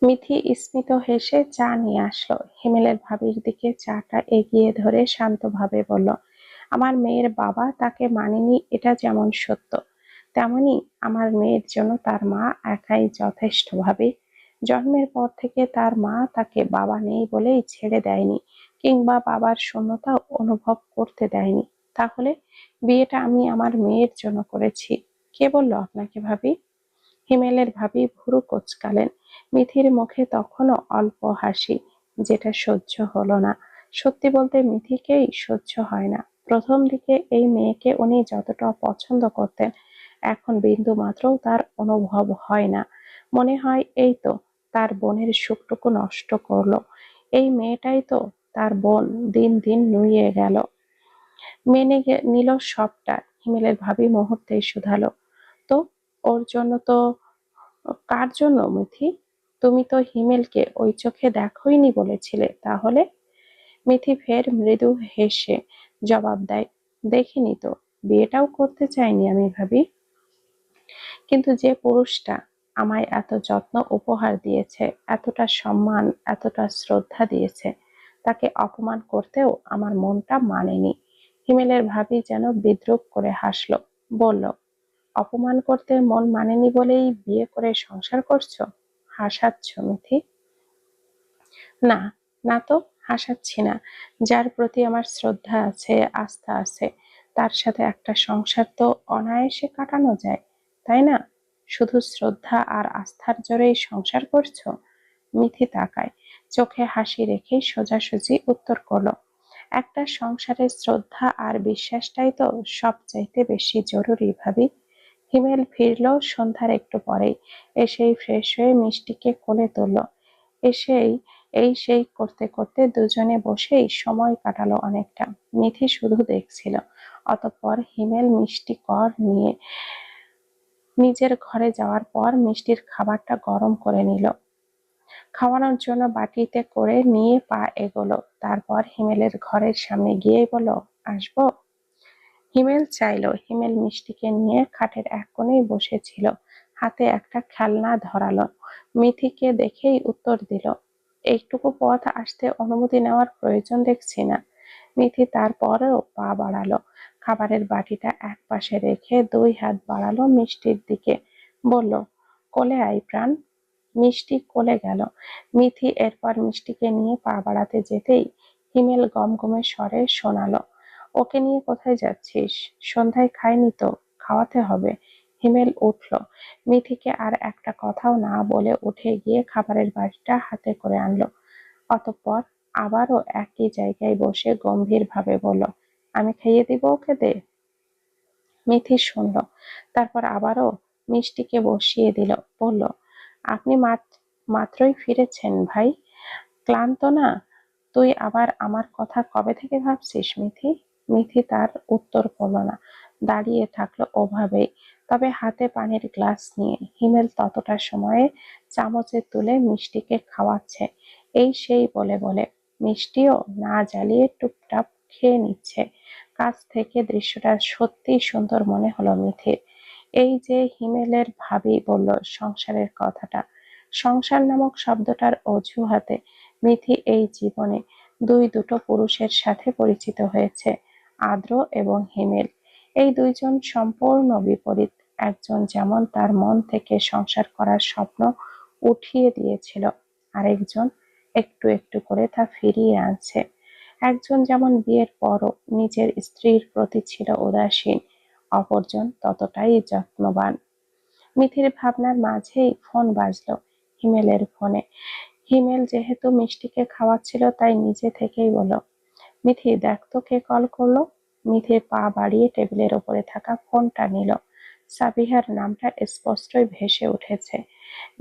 মিথি স্মিত হেসে চা নিয়ে আসলো। হিমেলের ভাবির দিকে চাটা এগিয়ে ধরে শান্তভাবে বলল, আমার মেয়ের বাবা তাকে মানেনি, এটা যেমন সত্য, তেমনি আমার মেয়ের জন্য তার মা একাই যথেষ্ট। ভাবি, জন্মের পর থেকে তার মা তাকে বাবা নেই বলেই ছেড়ে দেয়নি, কিংবা বাবার শূন্যতা অনুভব করতে দেয়নি। তাহলে বিয়েটা আমি আমার মেয়ের জন্য করেছি। কে বললো আপনাকে? ভাবি। হিমেলের ভাবি ভুরু কোঁচকালেন। মিথির মুখে তখনও অল্প হাসি, যেটা সহ্য হলো না। সত্যি বলতে মিথিকেই সহ্য হয় না। প্রথম দিকে এই মেয়েকে উনি যতটা পছন্দ করতেন, এখন বিন্দু মাত্রও তার অনুভব হয় না। মনে হয় এই তো তার বোনের সুখটুকু নষ্ট করলো। এই মেয়েটাই তো তার বোন। দিন দিন নুয়ে গেল। নিল সবটা। হিমেলের ভাবি মুহূর্তেই শুধালো, তো ওর জন্য তো? কার জন্য মিথি? তুমি তো হিমেলকে ওই চোখে দেখোইনি বলেছিলে। তাহলে? মিথি ফের মৃদু হেসে জবাব দেয়, দেখিনি তো। বিয়েটাও করতে চাইনি আমি, ভাবি। কিন্তু যে পুরুষটা আমায় এত যত্ন উপহার দিয়েছে, এতটা সম্মান, এতটা শ্রদ্ধা দিয়েছে, তাকে অপমান করতেও আমার মনটা মানেনি। হিমেলের ভাবি যেন বিদ্রূপ করে হাসলো। বলল, অপমান করতে মন মানেনি বলেই বিয়ে করে সংসার করছো? হাসাচ্ছ মিথি? না, না তো হাসাচ্ছি না। যার প্রতি আমার শ্রদ্ধা আছে, আস্থা আছে, তার সাথে একটা সংসার তো অনায়াসে কাটানো যায়, তাই না? শুধু শ্রদ্ধা আর আস্থার জোরেই সংসার করছো? মিথি তাকায়, চোখে হাসি রেখেই সোজাসুজি উত্তর করলো, একটা সংসারে শ্রদ্ধা আর বিশ্বাসটাই তো সবচাইতে বেশি জরুরি, ভাবি। হিমেল ফিরল সন্ধ্যার একটু পরেই। এসেই ফ্রেশ হয়ে মিষ্টিকে কোলে তুলল। এসেই সেই করতে করতে দুজনে বসেই সময় কাটালো অনেকটা। মিথি শুধু দেখছিল। অতঃপর হিমেল মিষ্টি কর নিয়ে নিজের ঘরে যাওয়ার পর মিষ্টির খাবারটা গরম করে নিল। খাওয়ানোর জন্য বাটিতে করে নিয়ে পা এগোলো। তারপর হিমেলের ঘরের সামনে গিয়েই বলল, আসবো? হিমেল চাইলো। হিমেল মিষ্টিকে নিয়ে খাটের এক কোণেই বসেছিল। হাতে একটা খেলনা ধরালো। মিথিকে দেখেই উত্তর দিল, এইটুকু পথ আসতে অনুমতি নেওয়ার প্রয়োজন দেখছি না। মিথি তারপরেও পা বাড়ালো। খাবারের বাটিটা এক পাশে রেখে দুই হাত বাড়ালো মিষ্টির দিকে। বলল, কোলে আই প্রাণ। মিষ্টি কোলে গেল। মিথি এরপর মিষ্টিকে নিয়ে পা বাড়াতে যেতেই হিমেল গমগমে স্বরে শোনালো, ওকে নিয়ে কোথায় যাচ্ছিস? সন্ধ্যায় খায়নি তো, খাওয়াতে হবে। হিমেল উঠল। মিথিকে আর একটা কথাও না বলে উঠে গিয়ে খাবারের বাটিটা হাতে করে আনলো। অতঃপর আবারও একই জায়গায় বসে গম্ভীর ভাবে বলল, আমি খাইয়ে দিব ওকে, দে। মিথি শুনল। তারপর আবারও মিষ্টিকে বসিয়ে দিল। বলল, আপনি মাত্রই ফিরেছেন ভাই, ক্লান্ত না? তুই আবার আমার কথা কবে থেকে ভাবছিস মিথি? মিথি তার উত্তর করল না, দাঁড়িয়ে থাকলো ওভাবেই, তবে হাতে পানির গ্লাস নিয়ে। হিমেল ততটা সময়ে চামচে তুলে মিষ্টিকে খাওয়াচ্ছে। এই সেই বলে বলে মিষ্টিও না জ্বালিয়ে টুপটাপ খেয়ে নিচ্ছে। কাছ থেকে দৃশ্যটা সত্যিই সুন্দর মনে হলো মিথির। এই যে হিমেলের ভাবি বলল সংসারের কথাটা, সংসার নামক শব্দটার অজুহাতে মিথি এই জীবনে দুটো পুরুষের সাথে পরিচিত হয়েছে, আদ্র এবং হিমেল। এই দুইজন সম্পূর্ণ বিপরীত। একজন যেমন তার মন থেকে সংসার করার স্বপ্ন উঠিয়ে দিয়েছিল, আরেকজন একটু একটু করে তা ফিরিয়ে আনছে। একজন যেমন বিয়ের পরও নিজের স্ত্রীর প্রতি ছিল উদাসীন, অপরজন ততটাই যত্নবান। মিথির ভাবনার মাঝেই ফোন বাজলো, হিমেলের ফোনে। হিমেল যেহেতু মিষ্টিকে খাওয়াচ্ছিল তাই নিজে থেকেই বলল, মিথি দেখ তো কে কল করলো। মিথির পা বাড়িয়ে টেবিলের উপরে থাকা ফোনটা নিল। সাবিহার নামটা স্পষ্টই ভেসে উঠেছে।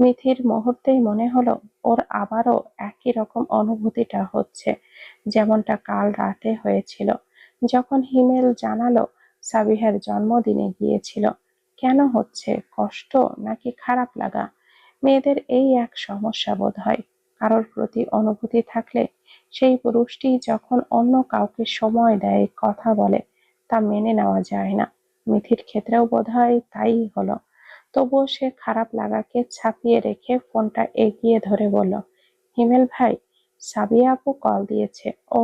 মিথির মুহূর্তেই মনে হলো ওর আবারও একই রকম অনুভূতিটা হচ্ছে, যেমনটা কাল রাতে হয়েছিল যখন হিমেল জানালো সাবিহার জন্মদিনে গিয়েছিল। কেন হচ্ছে? কষ্ট নাকি খারাপ লাগা? মেয়েদের এই এক সমস্যা বোধ হয়, কারোর প্রতি অনুভূতি থাকলে সেই পুরুষটি যখন অন্য কাউকে সময় দেয়, কথা বলে, তা মেনে নেওয়া যায় না। মিথির ক্ষেত্রেও বোধহয় তাই হলো। তবুও সে খারাপ লাগাকে ছাপিয়ে রেখে ফোনটা এগিয়ে ধরে বলল, হিমেল ভাই, সাবিয়া আপু কল দিয়েছে। ও,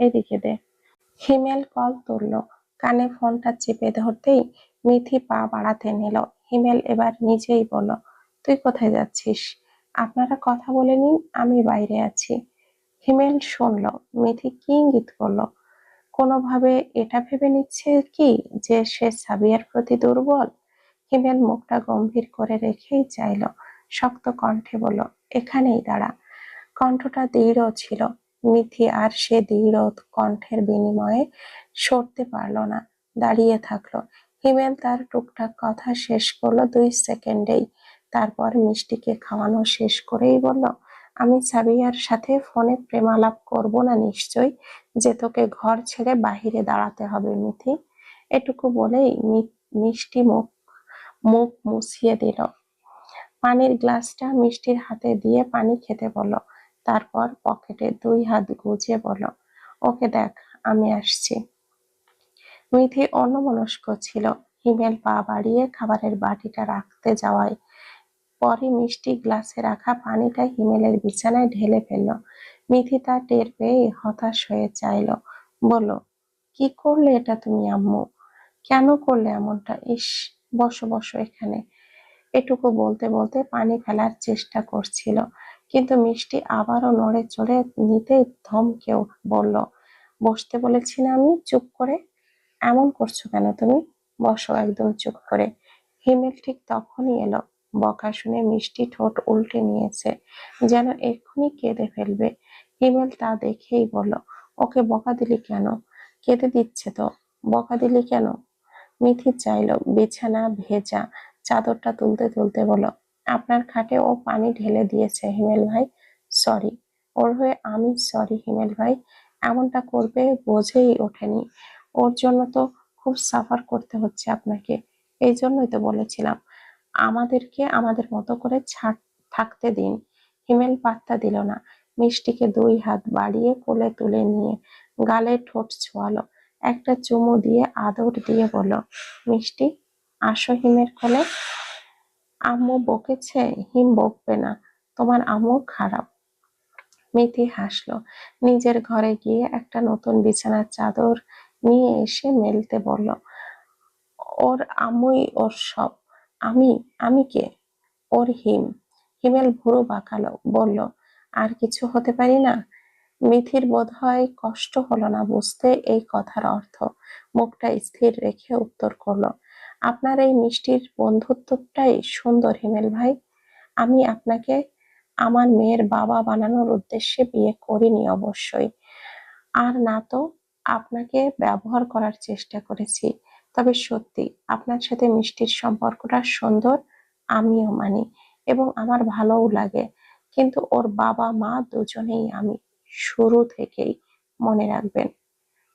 এদিকে দে। হিমেল কল তুলল। কানে ফোনটা চেপে ধরতেই মিথি পা বাড়াতে নিল। হিমেল এবার নিজেই বলল, তুই কোথায় যাচ্ছিস? আপনারা কথা বলে নিন, আমি বাইরে আছি। হিমেল শুনল মিথি কি ইঙ্গিত করলো। কোনোভাবে এটা ভেবে নিচ্ছে কি যে সে সাবিয়ার প্রতি দুর্বল। হিমেল মুখটা গম্ভীর করে রেখেই চাইল, শক্ত কণ্ঠে বলল, এখানেই দাঁড়া। কণ্ঠটা দৃঢ় ছিল। মিথি আর সে দৃঢ় কণ্ঠের বিনিময়ে সরতে পারল না, দাঁড়িয়ে থাকলো। হিমেল তার টুকটাক কথা শেষ করলো 2 সেকেন্ডেই। তারপর মিষ্টিকে খাওয়ানো শেষ করেই বলল, আমি সাবিয়ার সাথে ফোনে প্রেমালাপ করব না নিশ্চয়, যে তোকে ঘর ছেড়ে বাহিরে দাঁড়াতে হবে মিথি। এটুকু বলেই মিষ্টি মুখ মুখ মুছিয়ে দিল। পানির গ্লাসটা মিষ্টির হাতে দিয়ে পানি খেতে বলল। তারপর পকেটে 2 হাত গুজে বলল, ওকে দেখ, আমি আসছি। মিথি অন্যমনস্ক ছিল। হিমেল পা বাড়িয়ে খাবারের বাটিটা রাখতে যাওয়ায় পরে মিষ্টি গ্লাসে রাখা পানিটা হিমেলের বিছানায় ঢেলে ফেলল। মিথি তা টের পেয়ে হতাশ হয়ে চাইল, বলল, কি করলে এটা তুমি আম্মু? কেন করলে এমনটা? ইস, বসো বসো এখানে। এটুকু বলতে বলতে পানি ফেলার চেষ্টা করছিল, কিন্তু মিষ্টি আবারও নড়ে চড়ে নিতেই ধমকেও বলল, বসতে বলেছি না আমি, চুপ করে। এমন করছো কেন তুমি? বসো একদম চুপ করে। হিমেল ঠিক তখনই এলো। বকা শুনে মিষ্টি ঠোঁট উল্টে নিয়েছে, যেন এক্ষুনি কেঁদে ফেলবে। হিমেল তা দেখেই বলল, ওকে বকা দিলি কেন? কেঁদে দিচ্ছে তো, বকা দিলি কেন? মিথি চাইল বিছানা ভেজা চাদরটা তুলতে তুলতে বলল, আপনার খাটে ও পানি ঢেলে দিয়েছে হিমেল ভাই, সরি। ওর হয়ে আমি সরি হিমেল ভাই, এমনটা করবে বোঝেই ওঠেনি। ওর জন্য তো খুব সাফার করতে হচ্ছে আপনাকে। এই জন্যই তো বলেছিলাম আমাদেরকে আমাদের মতো করে থাকতে দিন। হিমেল পাত্তা দিল না। মিষ্টিকে 2 হাত বাড়িয়ে কোলে তুলে নিয়ে গালে ঠোঁট ছোঁয়ালো। একটা চুমু দিয়ে আদর দিয়ে বলল, মিষ্টি, আসো হিমের কোলে। আম্মু বকেছে? হিম বকবে না, তোমার আম্মু খারাপ। মিথি হাসলো। নিজের ঘরে গিয়ে একটা নতুন বিছানার চাদর নিয়ে এসে মেলতে বলল, ওর আম্মুই ওর সব। আমি আমি কে? ওর হিম। হিমেল ভুরু বাঁকালো, বলল, আর কিছু হতে পারি না? মিথির বোধহয় কষ্ট হলো না বুঝতে এই কথার অর্থ। মুখটা স্থির রেখে উত্তর করলো, আপনার এই মিষ্টির বন্ধুত্বটাই সুন্দর হিমেল ভাই। আমি আপনাকে আমার মেয়ের বাবা বানানোর উদ্দেশ্যে বিয়ে করিনি অবশ্যই। আর না তো আপনাকে ব্যবহার করার চেষ্টা করেছি। তবে সত্যি আপনার সাথে মিষ্টির সম্পর্কটা সুন্দর, আমিও মানি, এবং আমার ভালোও লাগে। কিন্তু ওর বাবা মা দুজনেই আমি, শুরু থেকেই। মনে রাখবেন।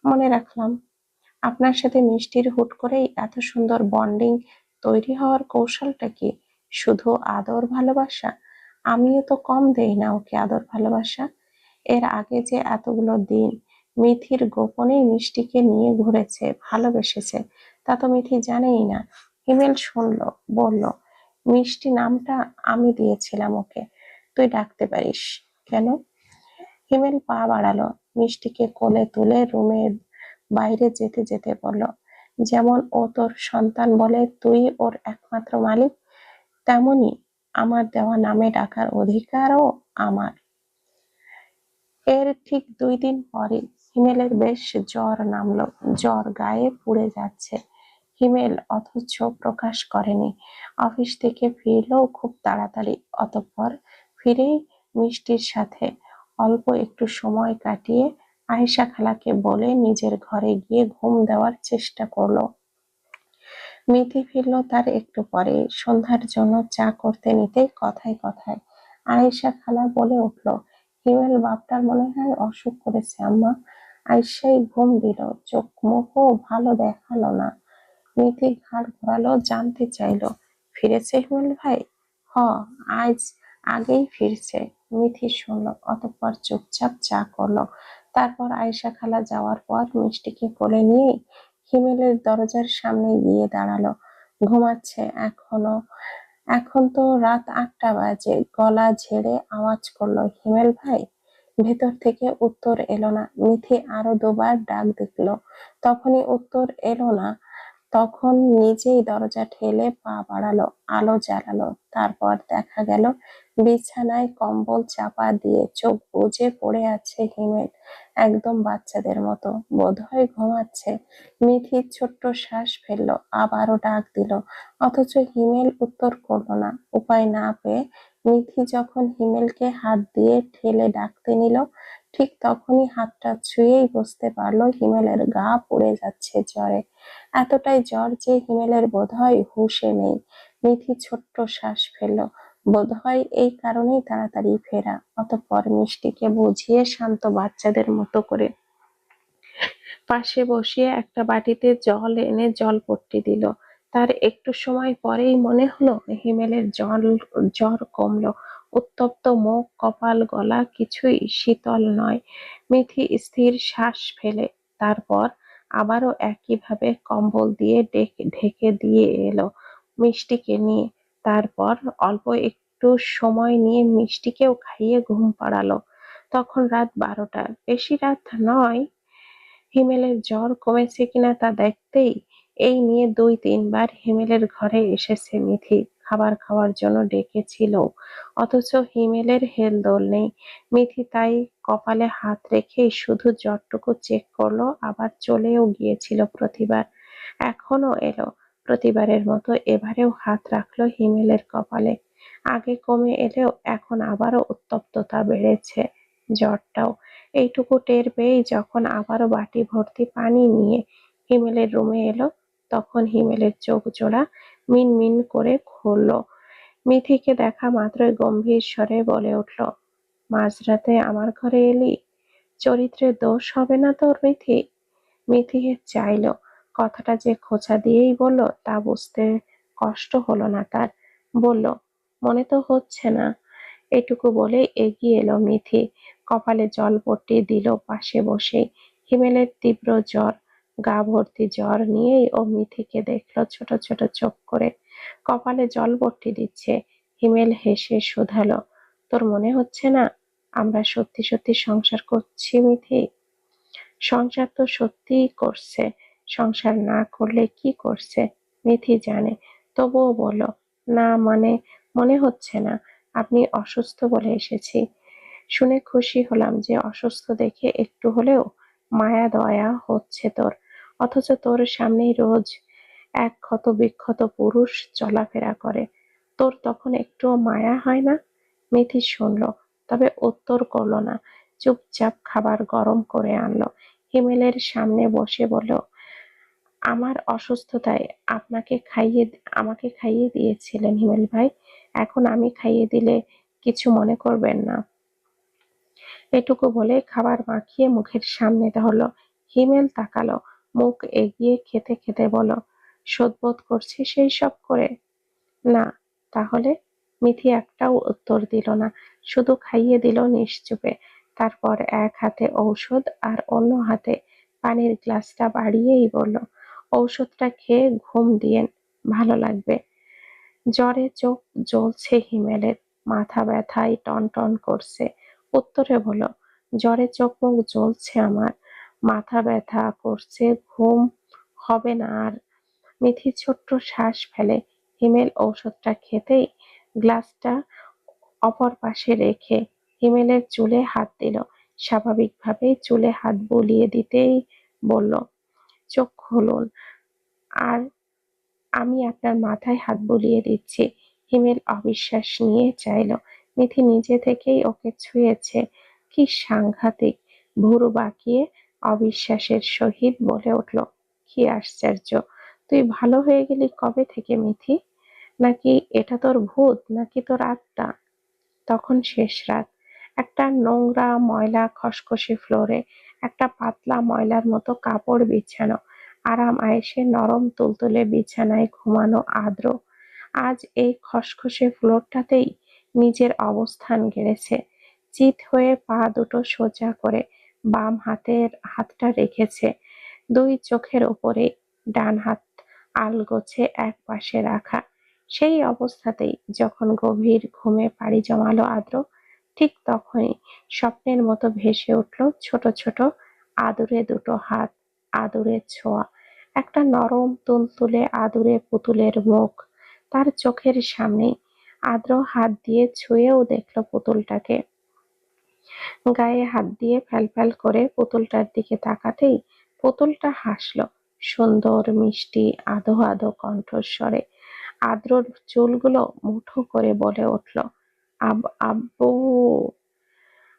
মনে রাখলাম। আপনার সাথে মিষ্টির হুট করেই এত সুন্দর বন্ডিং তৈরি হওয়ার কৌশলটা কি? শুধু আদর ভালোবাসা? আমিও তো কম দেই না ওকে আদর ভালোবাসা। এর আগে যে এতগুলো দিন মিথির গোপনেই মিষ্টিকে নিয়ে ঘুরেছে, ভালোবেসেছে, তা তো মিথি জানেই না। হিমেল শুনলো, বলল, মিষ্টি নামটা আমি দিয়েছিলাম ওকে, তুই ডাকতে পারিস। কেন? হিমেল পা বাড়ালো, মিষ্টিকে কোলে তুলে রুমের বাইরে যেতে যেতে বলল, যেমন ও তোর সন্তান বলে তুই ওর একমাত্র মালিক, তেমনি আমার দেওয়া নামে ডাকার অধিকারও আমার। এর ঠিক 2 দিন পরই হিমেলের বেশ জ্বর নামলো। জ্বর গায়ে পুড়ে যাচ্ছে। হিমেল অথচ প্রকাশ করেনি। অফিস থেকে ফিরলেও খুব তাড়াতাড়ি। অতঃপর ফিরেই মিষ্টির সাথে অল্প একটু সময় কাটিয়ে আয়েশা খালাকে বলে নিজের ঘরে গিয়ে ঘুম দেওয়ার চেষ্টা করলো। মিথি ফিরল তার একটু পরে। সন্ধ্যার জন্য চা করতে নিতেই কথায় কথায় আয়েশা খালা বলে উঠল, হিমেল বাপটার মনে হয় অসুখ করেছে আম্মা। আয়েশাই ঘুম দিল, চোখ মুখও ভালো দেখালো না। মিথি ঘাড় ঘোরালো, জানতে চাইলো, ফিরেছে হিমেল ভাই? হ, আজ আগেই ফিরছে। মিথি শুনল, অতঃপর চুপচাপ চা করলো। তারপর আয়েশা খালা যাওয়ার পর মিষ্টিকে কোলে নিয়ে হিমেলের দরজার সামনে গিয়ে দাঁড়ালো। ঘুমাচ্ছে এখনো? এখন তো রাত 8টা বাজে। গলা ঝেড়ে আওয়াজ করলো, হিমেল ভাই। ভেতর থেকে উত্তর এলো না। মিথি আরো দুবার ডাক দিল, তখনই উত্তর এলো না। তখন নিজেই দরজা ঠেলে পা বাড়ালো, আলো জ্বালালো। তারপর দেখা গেল বিছানায় কম্বল চাপা দিয়ে চোখ বুজে পড়ে আছে হিমেল, একদম বাচ্চাদের মতো। বোধহয় ঘুমাচ্ছে। মিঠি ছোট্ট শ্বাস ফেললো, আবারও ডাক দিল, অথচ হিমেল উত্তর করলো না। উপায় না পেয়ে মিথি যখন হিমেলকে হাত দিয়ে ঠেলে ডাকতে নিল, ঠিক তখনই হাতটা ছুঁয়েই বুঝতে পারলো হিমেলের গা পুড়ে যাচ্ছে জ্বরে। এতটাই জ্বর যে হিমেলের বোধহয় হুঁশে নেই। মিথি ছোট্ট শ্বাস ফেলল, বোধহয় এই কারণেই তাড়াতাড়ি ফেরা। অতঃপর মিষ্টিকে বুঝিয়ে শান্ত বাচ্চাদের মতো করে পাশে বসিয়ে একটা বাটিতে জল এনে জলপট্টি দিল। তার একটু সময় পরেই মনে হলো হিমেলের জ্বর কমলো। উত্তপ্ত মুখ, কপাল, গলা কিছুই শীতল নয়। মিথি স্থির শ্বাস ফেলে তারপর আবারও একইভাবে কম্বল দিয়ে ঢেকে দিয়ে এলো মিষ্টিকে নিয়ে। তারপর অল্প একটু সময় নিয়ে মিষ্টিকেও খাইয়ে ঘুম পাড়ালো। তখন রাত 12টা, বেশি রাত নয়। হিমেলের জ্বর কমেছে কিনা তা দেখতেই এই নিয়ে 2-3 বার হিমেলের ঘরে এসেছে মিথি। খাবার খাওয়ার জন্য ডেকেছিল, অথচ হিমেলের হেলদোল নেই। মিথি তাই কপালে হাত রেখেই শুধু জ্বরটুকু চেক করলো, আবার চলেও গিয়েছিল প্রতিবার। এখনো এলো প্রতিবারের মতো, এবারেও হাত রাখলো হিমেলের কপালে। আগে কমে এলেও এখন আবারও উত্তপ্ততা বেড়েছে, জ্বরটাও। এইটুকু টের পেয়েই যখন আবারও বাটি ভর্তি পানি নিয়ে হিমেলের রুমে এলো, তখন হিমেলের চোখ জোড়া মিনমিন করে খুলল। মিথিকে দেখা মাত্রই গম্ভীর স্বরে বলে উঠল, মাঝরাতে আমার ঘরে এলি? চরিত্রের দোষ হবে না তোর মিথি? মিথি চাইল কথাটা যে খোঁচা দিয়েই বলল তা বুঝতে কষ্ট হলো না তার। বলল, মনে তো হচ্ছে না। এটুকু বলেই এগিয়ে এলো মিথি, কপালে জলপট্টি দিল পাশে বসেই। হিমেলের তীব্র জ্বর, গা ভর্তি জ্বর নিয়েই ও মিথিকে দেখলো ছোট ছোট চোখ করে। কপালে জলপট্টি দিচ্ছে। হিমেল হেসে শুধালো, তোর মনে হচ্ছে না আমরা সত্যি সত্যি সংসার করছি মিথি? সংসার তো সত্যিই করছে, সংসার না করলে কি করছে মিথি জানে। তবুও বলল, না মানে মনে হচ্ছে না। আপনি অসুস্থ বলে এসেছি। শুনে খুশি হলাম যে অসুস্থ দেখে একটু হলেও মায়া দয়া হচ্ছে তোর। অথচ তোর সামনেই রোজ এক ক্ষত বিক্ষত পুরুষ চলাফেরা করে, তোর তখন একটুও মায়া হয় না? মিথি শুনল, তবে উত্তর করলো না। চুপচাপ খাবার গরম করে আনলো, হিমেলের সামনে বসে বলল, আমার অসুস্থতায় আমাকে খাইয়ে দিয়েছিলেন হিমেল ভাই। এখন আমি খাইয়ে দিলে কিছু মনে করবেন না। এটুকু বলে খাবার মাখিয়ে মুখের সামনে ধরল। হিমেল তাকালো, মুখ এগিয়ে খেতে খেতে বলল, শোধবোধ করছি সেই সব করে? না। তাহলে? মিথি একটাও উত্তর দিল না, শুধু খাইয়ে দিল নিশ্চুপে। তারপর এক হাতে ঔষধ আর অন্য হাতে পানির গ্লাসটা বাড়িয়েই বলল, ঔষধটা খেয়ে ঘুম দিয়েন, ভালো লাগবে। জ্বরে চোখ জ্বলছে হিমেলের, মাথা ব্যথায় টনটন করছে। উত্তরে বলল, জ্বরে চোখ মুখ জ্বলছে আমার, মাথা ব্যথা করছে, ঘুম হবে না আর। মিথি ছোট্ট শ্বাস ফেলে। হিমেল ঔষধটা খেতেই গ্লাসটা অপর পাশে রেখে হিমেলের চুলে হাত দিল। স্বাভাবিকভাবেই চুলে হাত বুলিয়ে দিতেই বলল, চোখ খুলুন, আর আমি আপনার মাথায় হাত বুলিয়ে দিচ্ছি। হিমেল অবিশ্বাস নিয়ে চাইল। মিথি নিজে থেকেই ওকে ছুঁয়েছে। কি সাংঘাতিক! ভুরু বাঁকিয়ে অবিশ্বাসের সহিত বলে উঠল, কি আশ্চর্য! তুই ভালো হয়ে গেলি কবে থেকে মিথি? নাকি এটা তোর ভূত, নাকি তোর আত্মা? তখন শেষ রাত। একটা নোংরা ময়লা খসখসে ফ্লোরে একটা পাতলা ময়লার মতো কাপড় বিছানো। আরাম আয়েশে নরম তুলতুলে বিছানায় ঘুমানো আদ্র আজ এই খসখসে ফ্লোরটাতেই নিজের অবস্থান গেড়েছে। চিত হয়ে পা দুটো সোজা করে বাম হাতটা রেখেছে দুই চোখের ওপরে, ডান হাত আলগোছে এক পাশে রাখা। সেই অবস্থাতেই যখন গভীর ঘুমে পাড়ি জমালো আদ্র, ঠিক তখনই স্বপ্নের মতো ভেসে উঠল ছোট ছোট আদুরে দুটো হাত, আদুরের ছোঁয়া, একটা নরম তুলতুলে আদুরে পুতুলের মুখ তার চোখের সামনেই। আদ্র হাত দিয়ে ছুঁয়েও দেখল পুতুলটাকে। গায়ে হাত দিয়ে ফ্যালফ্যাল করে পুতুলটার দিকে তাকাতেই পুতুলটা হাসলো সুন্দর মিষ্টি আধো আধো কণ্ঠস্বরে। আদ্রর চুলগুলো মুঠো করে বলে উঠল, আব্বু।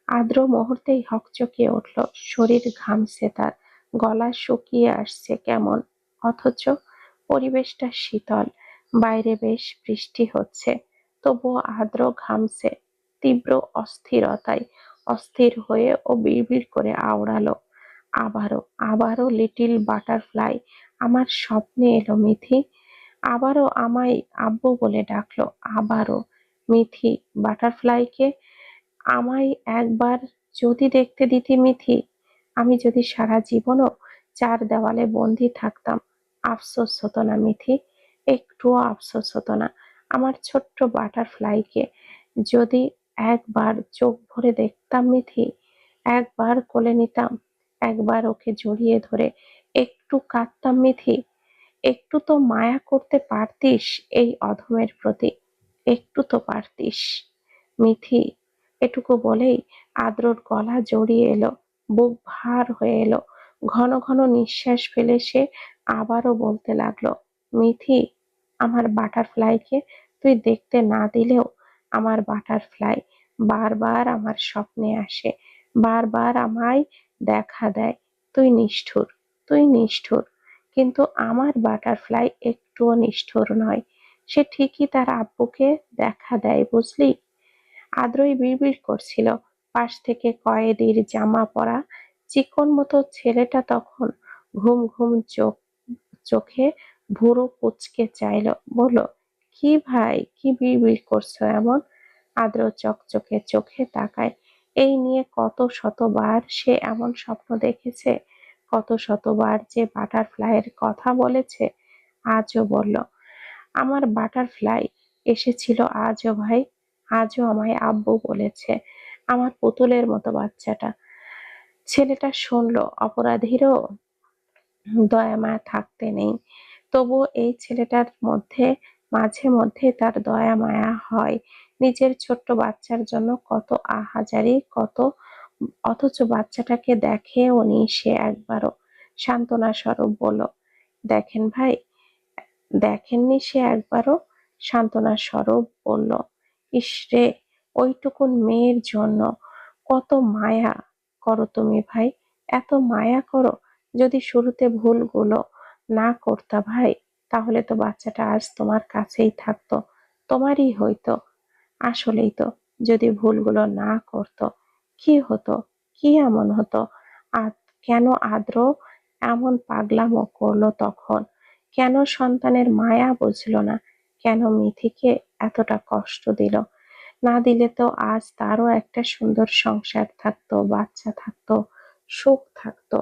আদ্র মুহূর্তেই হকচকিয়ে উঠল, শরীর ঘামছে তার, গলা শুকিয়ে আসছে কেমন, অথচ পরিবেশটা শীতল, বাইরে বেশ বৃষ্টি হচ্ছে, তবুও আদ্র ঘামছে তীব্র অস্থিরতায়। অস্থির হয়ে ও বিড়বিড় করে আওড়ালো, আবারও আবারও লিটিল বাটারফ্লাই আমার স্বপ্নে এলো মিথি, আবারও আমায় আব্বু বলে ডাকলো, আবারও। মিথি বাটারফ্লাইকে আমায় একবার যদি দেখতে দিতি মিথি, আমি যদি সারা জীবনও চার দেওয়ালে বন্দি থাকতাম, আফসোস হতো না মিথি, একটুও আফসোস হতো না। আমার ছোট্ট বাটারফ্লাইকে যদি একবার চোখ ভরে দেখতাম মিথি, একবার কোলে নিতাম, একবার ওকে জড়িয়ে ধরে একটু কাঁদতাম মিথি, একটু তো মায়া করতে পারতিস এই অধমের প্রতি, একটু তো পারতিস মিথি। এটুকু বলেই আদ্রর গলা জড়িয়ে এলো, বুক ভার হয়ে এলো। ঘন ঘন নিঃশ্বাস ফেলে সে আবারও বলতে লাগলো, মিথি, আমার বাটারফ্লাইকে তুই দেখতে না দিলেও আমার বাটারফ্লাই বারবার আমার স্বপ্নে আসে, বারবার আমায় দেখা দেয়। তুই নিষ্ঠুর, তুই নিষ্ঠুর, কিন্তু আমার বাটারফ্লাই একটুও নিষ্ঠুর নয়, সে ঠিকই তার আব্বুকে দেখা দেয় বুঝলি। আদ্রই বিড়বিড় করছিল। পাশ থেকে কয়েদির জামা পরা চিকন মতো ছেলেটা তখন ঘুম ঘুম চোখে ভুরু কুঁচকে চাইল, বলল, কি ভাই, কি বিড়বিড় করছো এমন? আদ্র চকচকে চোখে তাকায়। এই নিয়ে কত শতবার সে এমন স্বপ্ন দেখেছে, কত শতবার যে বাটারফ্লাইয়ের কথা বলেছে। আজও বলল, আমার বাটারফ্লাই এসেছিল আজও ভাই, আজও আমায় আব্বু বলেছে, আমার পুতুলের মতো বাচ্চাটা। ছেলেটা শুনলো, অপরাধীরও দয়া মায়া থাকতে নেই, তবুও এই ছেলেটার মধ্যে মাঝে মধ্যে তার দয়া মায়া হয়। নিজের ছোট্ট বাচ্চার জন্য কত আহাজারি, কত, অথচ বাচ্চাটাকে দেখেও নি সে একবারও। সান্ত্বনা স্বরূপ বলল, দেখেন ভাই, দেখেননি সে একবারও। সান্ত্বনা স্বরূপ বলল, ইসরে, ওইটুকুন মেয়ের জন্য কত মায়া করো তুমি ভাই, এত মায়া করো। যদি শুরুতে ভুলগুলো না করতা ভাই, তাহলে তো বাচ্চাটা আজ তোমার কাছেই থাকতো, তোমারই হইতো। আসলেই তো, যদি ভুলগুলো না করতো কি হতো, কি এমন হতো? আর কেন আদ্র এমন পাগলামো করলো তখন? কেন সন্তানের মায়া বুঝলো না? কেন মিথিকে এতটা কষ্ট দিল? না দিলে তো আজ তারও একটা সুন্দর সংসার থাকতো, বাচ্চা থাকতো, সুখ থাকতো।